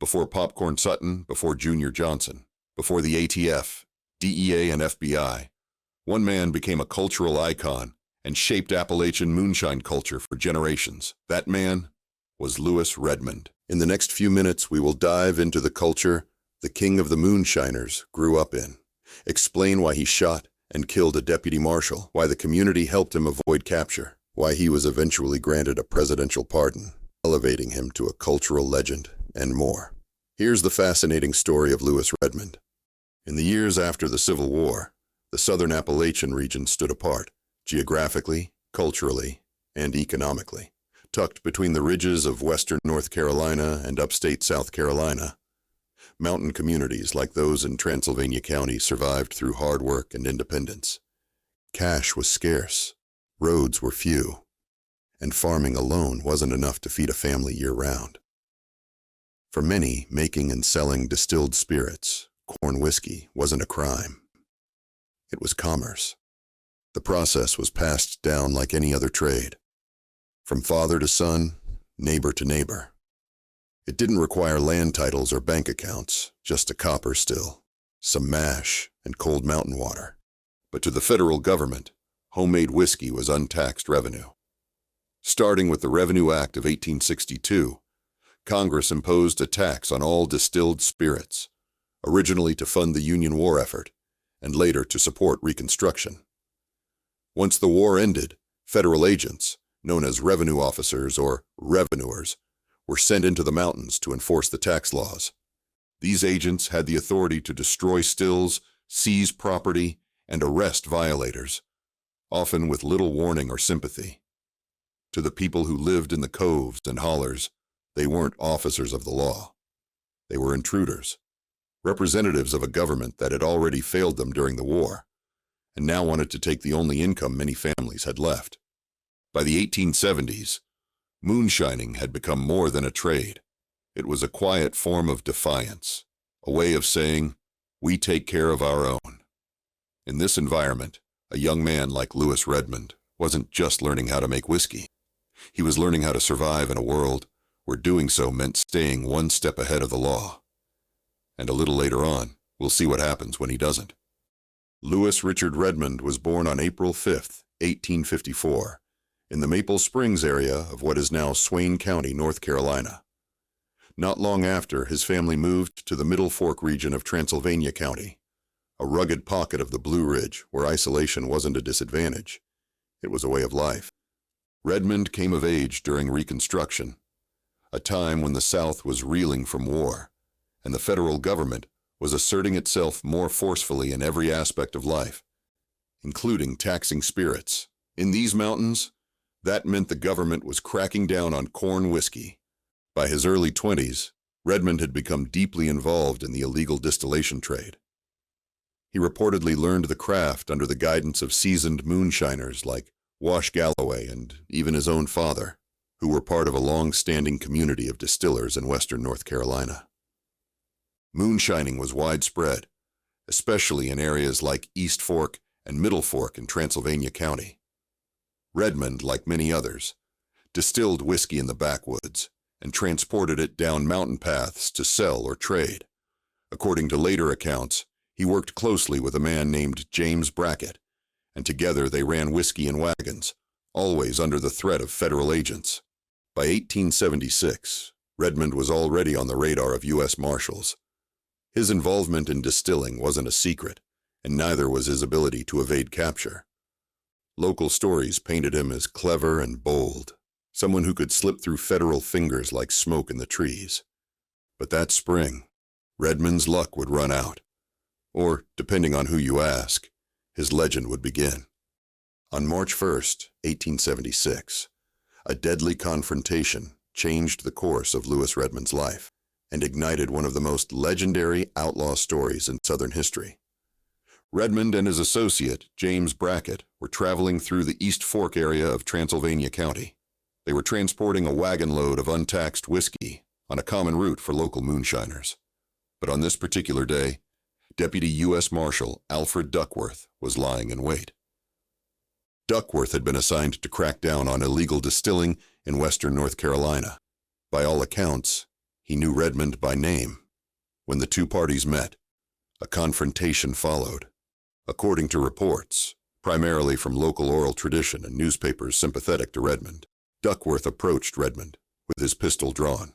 Before Popcorn Sutton, before Junior Johnson, before the ATF, DEA, and FBI, one man became a cultural icon and shaped Appalachian moonshine culture for generations. That man was Lewis Redmond. In the next few minutes, we will dive into the culture the king of the Moonshiners grew up in, explain why he shot and killed a deputy marshal, why the community helped him avoid capture, why he was eventually granted a presidential pardon, elevating him to a cultural legend, and more. Here's the fascinating story of Lewis Redmond. In the years after the Civil War, the southern Appalachian region stood apart, geographically, culturally, and economically. Tucked between the ridges of western North Carolina and upstate South Carolina, mountain communities like those in Transylvania County survived through hard work and independence. Cash was scarce, roads were few, and farming alone wasn't enough to feed a family year-round. For many, making and selling distilled spirits, corn whiskey, wasn't a crime. It was commerce. The process was passed down like any other trade, from father to son, neighbor to neighbor. It didn't require land titles or bank accounts, just a copper still, some mash, and cold mountain water. But to the federal government, homemade whiskey was untaxed revenue. Starting with the Revenue Act of 1862, Congress imposed a tax on all distilled spirits, originally to fund the Union War effort, and later to support Reconstruction. Once the war ended, federal agents, known as revenue officers or revenuers, were sent into the mountains to enforce the tax laws. These agents had the authority to destroy stills, seize property, and arrest violators, often with little warning or sympathy. To the people who lived in the coves and hollers, they weren't officers of the law. They were intruders, representatives of a government that had already failed them during the war, and now wanted to take the only income many families had left. By the 1870s, moonshining had become more than a trade. It was a quiet form of defiance, a way of saying, we take care of our own. In this environment, a young man like Lewis Redmond wasn't just learning how to make whiskey. He was learning how to survive in a world where doing so meant staying one step ahead of the law. And a little later on, we'll see what happens when he doesn't. Lewis Richard Redmond was born on April 5th, 1854, in the Maple Springs area of what is now Swain County, North Carolina. Not long after, his family moved to the Middle Fork region of Transylvania County, a rugged pocket of the Blue Ridge where isolation wasn't a disadvantage. It was a way of life. Redmond came of age during Reconstruction, a time when the South was reeling from war, and the federal government was asserting itself more forcefully in every aspect of life, including taxing spirits. In these mountains, that meant the government was cracking down on corn whiskey. By his early 20s, Redmond had become deeply involved in the illegal distillation trade. He reportedly learned the craft under the guidance of seasoned moonshiners like Wash Galloway and even his own father, who were part of a long-standing community of distillers in western North Carolina. Moonshining was widespread, especially in areas like East Fork and Middle Fork in Transylvania County. Redmond, like many others, distilled whiskey in the backwoods and transported it down mountain paths to sell or trade. According to later accounts, he worked closely with a man named James Brackett, and together they ran whiskey in wagons, always under the threat of federal agents. By 1876, Redmond was already on the radar of U.S. Marshals. His involvement in distilling wasn't a secret, and neither was his ability to evade capture. Local stories painted him as clever and bold, someone who could slip through federal fingers like smoke in the trees. But that spring, Redmond's luck would run out. Or, depending on who you ask, his legend would begin. On March 1st, 1876, a deadly confrontation changed the course of Lewis Redmond's life and ignited one of the most legendary outlaw stories in Southern history. Redmond and his associate, James Brackett, were traveling through the East Fork area of Transylvania County. They were transporting a wagon load of untaxed whiskey on a common route for local moonshiners. But on this particular day, Deputy U.S. Marshal Alfred Duckworth was lying in wait. Duckworth had been assigned to crack down on illegal distilling in western North Carolina. By all accounts, He knew Redmond by name. When the two parties met, a confrontation followed. According to reports, primarily from local oral tradition and newspapers sympathetic to Redmond, Duckworth approached Redmond with his pistol drawn.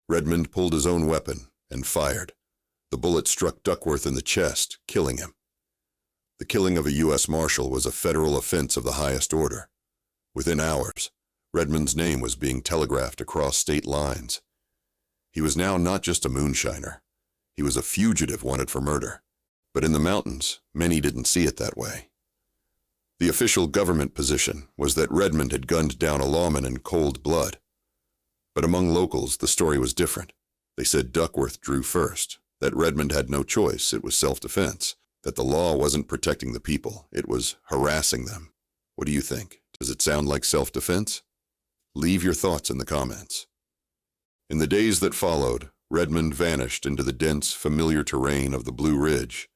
Redmond pulled his own weapon and fired. The bullet struck Duckworth in the chest, killing him. The killing of a U.S. Marshal was a federal offense of the highest order. Within hours, Redmond's name was being telegraphed across state lines. He was now not just a moonshiner. He was a fugitive wanted for murder. But in the mountains, many didn't see it that way. The official government position was that Redmond had gunned down a lawman in cold blood. But among locals, the story was different. They said Duckworth drew first, that Redmond had no choice, it was self-defense, that the law wasn't protecting the people, it was harassing them. What do you think? Does it sound like self-defense? Leave your thoughts in the comments. In the days that followed, Redmond vanished into the dense, familiar terrain of the Blue Ridge.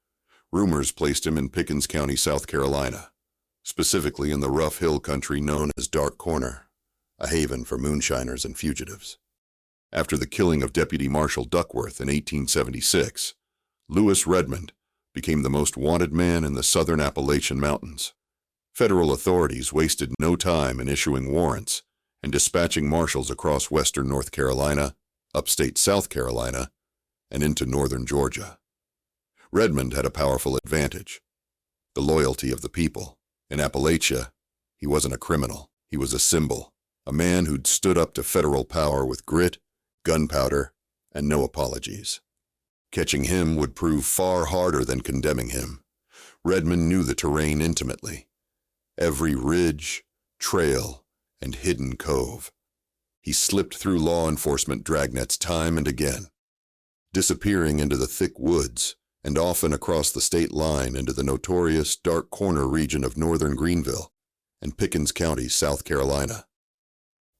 Rumors placed him in Pickens County, South Carolina, specifically in the rough hill country known as Dark Corner, a haven for moonshiners and fugitives. After the killing of Deputy Marshal Duckworth in 1876, Lewis Redmond became the most wanted man in the southern Appalachian Mountains. Federal authorities wasted no time in issuing warrants and dispatching marshals across western North Carolina, upstate South Carolina, and into northern Georgia. Redmond had a powerful advantage: the loyalty of the people. In Appalachia, he wasn't a criminal, he was a symbol, a man who'd stood up to federal power with grit, gunpowder, and no apologies. Catching him would prove far harder than condemning him. Redmond knew the terrain intimately, every ridge, trail, and hidden cove. He slipped through law enforcement dragnets time and again, disappearing into the thick woods and often across the state line into the notorious Dark Corner region of northern Greenville and Pickens County, South Carolina.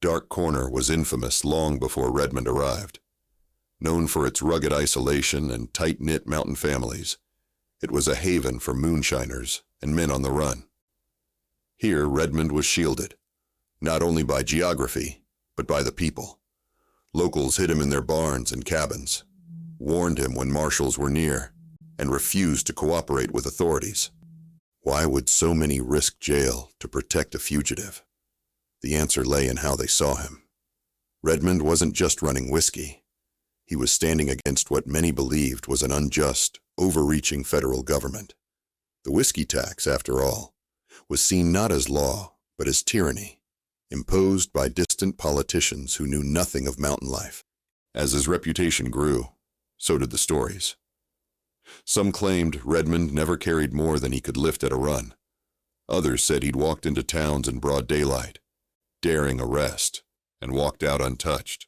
Dark Corner was infamous long before Redmond arrived. Known for its rugged isolation and tight-knit mountain families, it was a haven for moonshiners and men on the run. Here, Redmond was shielded, not only by geography, but by the people. Locals hid him in their barns and cabins, warned him when marshals were near, and refused to cooperate with authorities. Why would so many risk jail to protect a fugitive? The answer lay in how they saw him. Redmond wasn't just running whiskey. He was standing against what many believed was an unjust, overreaching federal government. The whiskey tax, after all, was seen not as law, but as tyranny, imposed by distant politicians who knew nothing of mountain life. As his reputation grew, so did the stories. Some claimed Redmond never carried more than he could lift at a run. Others said he'd walked into towns in broad daylight, daring arrest, and walked out untouched.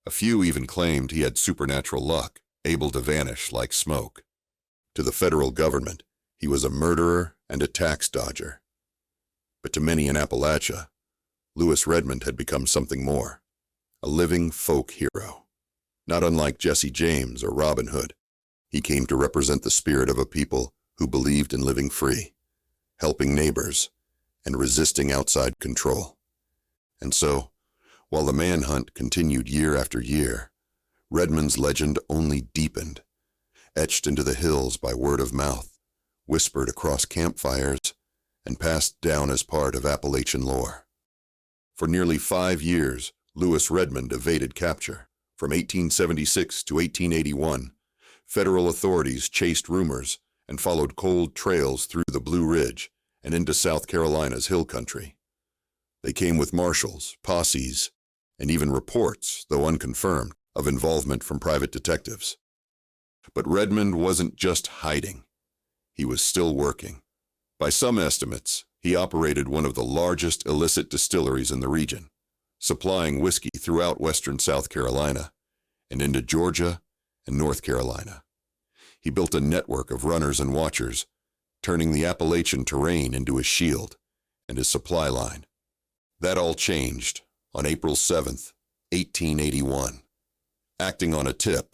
A few even claimed he had supernatural luck, able to vanish like smoke. To the federal government, he was a murderer and a tax dodger. But to many in Appalachia, Lewis Redmond had become something more, a living folk hero. Not unlike Jesse James or Robin Hood, he came to represent the spirit of a people who believed in living free, helping neighbors, and resisting outside control. And so, while the manhunt continued year after year, Redmond's legend only deepened, etched into the hills by word of mouth, whispered across campfires, and passed down as part of Appalachian lore. For nearly 5 years, Lewis Redmond evaded capture. From 1876 to 1881, federal authorities chased rumors and followed cold trails through the Blue Ridge and into South Carolina's hill country. They came with marshals, posses, and even reports, though unconfirmed, of involvement from private detectives. But Redmond wasn't just hiding. He was still working. By some estimates, he operated one of the largest illicit distilleries in the region, supplying whiskey throughout western South Carolina and into Georgia and North Carolina. He built a network of runners and watchers, turning the Appalachian terrain into his shield and his supply line. That all changed on April 7th, 1881. Acting on a tip,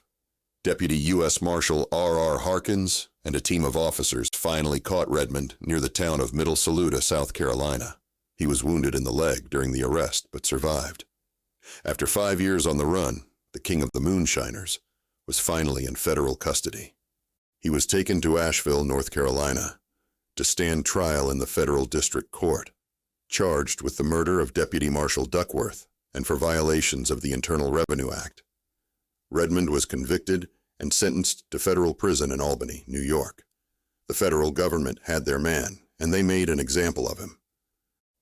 Deputy U.S. Marshal R.R. Harkins and a team of officers finally caught Redmond near the town of Middle Saluda, South Carolina. He was wounded in the leg during the arrest, but survived. After 5 years on the run, the king of the Moonshiners, was finally in federal custody. He was taken to Asheville, North Carolina, to stand trial in the federal district court, charged with the murder of Deputy Marshal Duckworth and for violations of the Internal Revenue Act. Redmond was convicted and sentenced to federal prison in Albany, New York. The federal government had their man, and they made an example of him.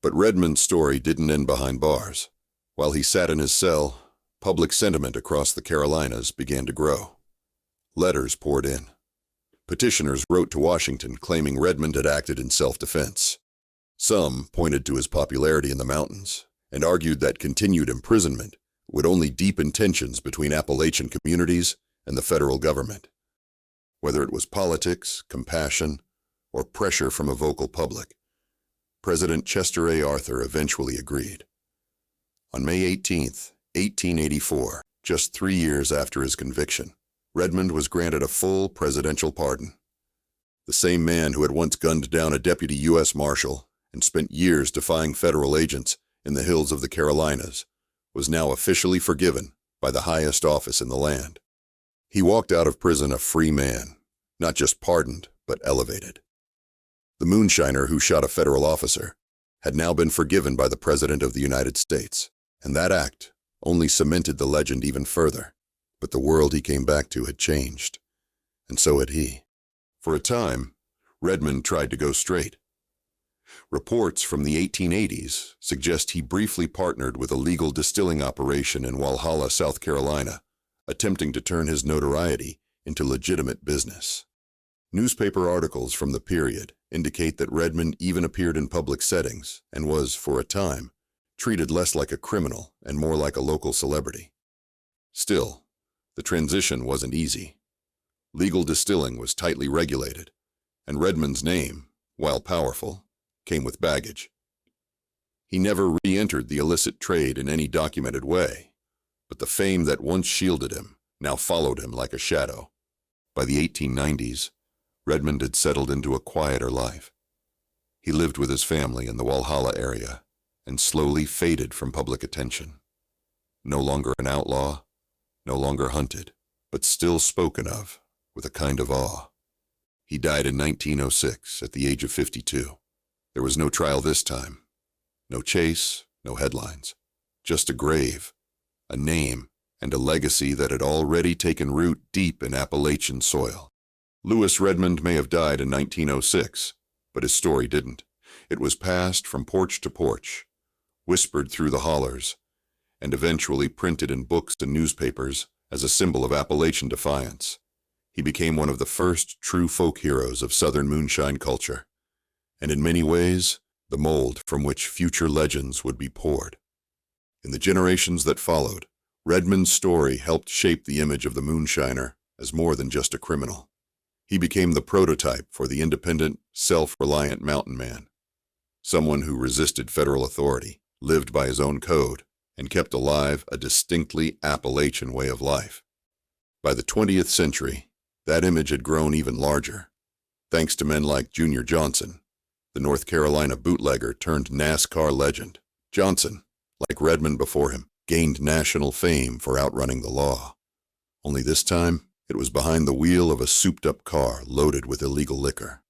But Redmond's story didn't end behind bars. While he sat in his cell, public sentiment across the Carolinas began to grow. Letters poured in. Petitioners wrote to Washington claiming Redmond had acted in self-defense. Some pointed to his popularity in the mountains and argued that continued imprisonment would only deepen tensions between Appalachian communities and the federal government. Whether it was politics, compassion, or pressure from a vocal public, President Chester A. Arthur eventually agreed. On May 18, 1884, just 3 years after his conviction, Redmond was granted a full presidential pardon. The same man who had once gunned down a deputy U.S. Marshal and spent years defying federal agents in the hills of the Carolinas was now officially forgiven by the highest office in the land. He walked out of prison a free man, not just pardoned, but elevated. The moonshiner who shot a federal officer had now been forgiven by the President of the United States, and that act only cemented the legend even further. But the world he came back to had changed, and so had he. For a time, Redmond tried to go straight. Reports from the 1880s suggest he briefly partnered with a legal distilling operation in Walhalla, South Carolina, attempting to turn his notoriety into legitimate business. Newspaper articles from the period indicate that Redmond even appeared in public settings and was, for a time, treated less like a criminal and more like a local celebrity. Still, the transition wasn't easy. Legal distilling was tightly regulated, and Redmond's name, while powerful, came with baggage. He never re-entered the illicit trade in any documented way, but the fame that once shielded him now followed him like a shadow. By the 1890s, Redmond had settled into a quieter life. He lived with his family in the Walhalla area and slowly faded from public attention. No longer an outlaw, no longer hunted, but still spoken of with a kind of awe. He died in 1906 at the age of 52. There was no trial this time. No chase, no headlines. Just a grave, a name, and a legacy that had already taken root deep in Appalachian soil. Lewis Redmond may have died in 1906, but his story didn't. It was passed from porch to porch, whispered through the hollers, and eventually printed in books and newspapers as a symbol of Appalachian defiance. He became one of the first true folk heroes of Southern moonshine culture, and in many ways, the mold from which future legends would be poured. In the generations that followed, Redmond's story helped shape the image of the moonshiner as more than just a criminal. He became the prototype for the independent, self-reliant mountain man, someone who resisted federal authority, lived by his own code, and kept alive a distinctly Appalachian way of life. By the 20th century, that image had grown even larger, thanks to men like Junior Johnson, the North Carolina bootlegger turned NASCAR legend. Johnson, like Redmond before him, gained national fame for outrunning the law. Only this time, it was behind the wheel of a souped-up car loaded with illegal liquor.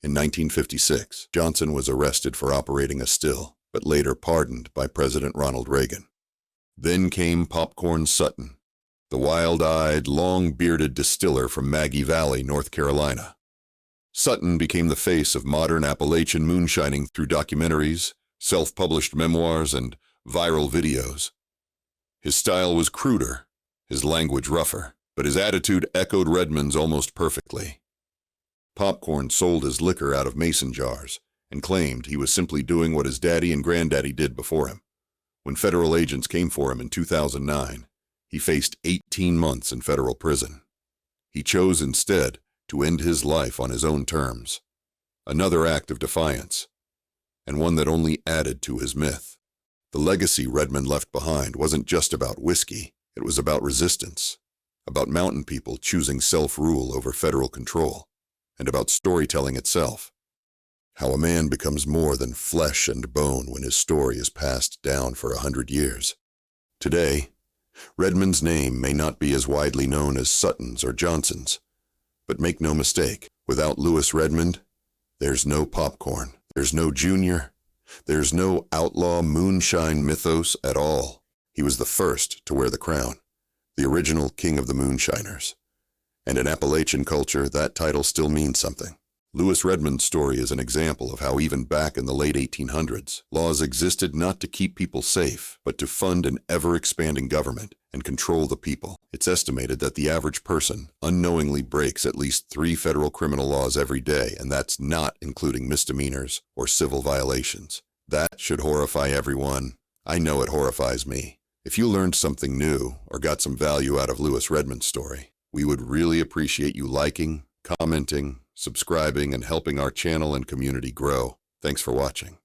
In 1956, Johnson was arrested for operating a still, but later pardoned by President Ronald Reagan. Then came Popcorn Sutton, the wild-eyed, long-bearded distiller from Maggie Valley, North Carolina. Sutton became the face of modern Appalachian moonshining through documentaries, self-published memoirs, and viral videos. His style was cruder, his language rougher, but his attitude echoed Redmond's almost perfectly. Popcorn sold his liquor out of mason jars and claimed he was simply doing what his daddy and granddaddy did before him. When federal agents came for him in 2009, he faced 18 months in federal prison. He chose instead to end his life on his own terms. Another act of defiance, and one that only added to his myth. The legacy Redmond left behind wasn't just about whiskey, it was about resistance, about mountain people choosing self-rule over federal control, and about storytelling itself. How a man becomes more than flesh and bone when his story is passed down for 100 years. Today, Redmond's name may not be as widely known as Sutton's or Johnson's, but make no mistake, without Lewis Redmond, there's no popcorn, there's no Junior, there's no outlaw moonshine mythos at all. He was the first to wear the crown, the original king of the moonshiners. And in Appalachian culture, that title still means something. Lewis Redmond's story is an example of how even back in the late 1800s, laws existed not to keep people safe, but to fund an ever-expanding government and control the people. It's estimated that the average person unknowingly breaks at least 3 federal criminal laws every day, and that's not including misdemeanors or civil violations. That should horrify everyone. I know it horrifies me. If you learned something new or got some value out of Lewis Redmond's story, we would really appreciate you liking, commenting, subscribing, and helping our channel and community grow. Thanks for watching.